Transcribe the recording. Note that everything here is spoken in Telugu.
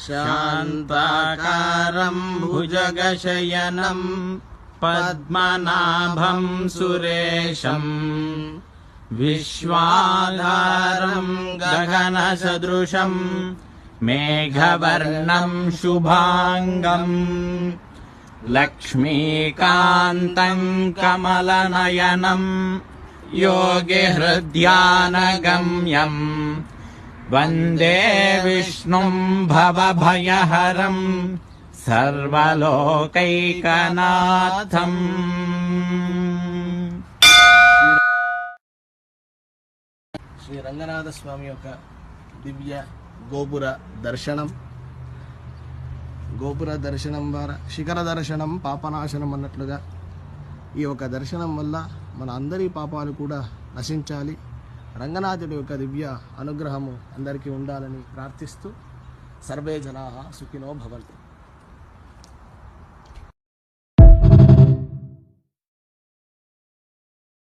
శాంతాకారం భుజగశయనం పద్మనాభం సురేశం విశ్వాధారం గగనసదృశం మేఘవర్ణం శుభాంగం లక్ష్మీకాంతం కమలనయనం యోగిహృద్యానగమ్యం వందే విష్ణుం భవభయహరం సర్వలోకైకనాథం. శ్రీ రంగనాథ స్వామి యొక్క దివ్య గోపుర దర్శనం ద్వారా శిఖర దర్శనం పాపనాశనం అన్నట్లుగా ఈ యొక్క దర్శనం వల్ల మన అందరి పాపాలు కూడా నశించాలి. రంగనాథుడి యొక్క దివ్య అనుగ్రహము అందరికీ ఉండాలని ప్రార్థిస్తూ సర్వే జనాః సుఖినో భవంతు.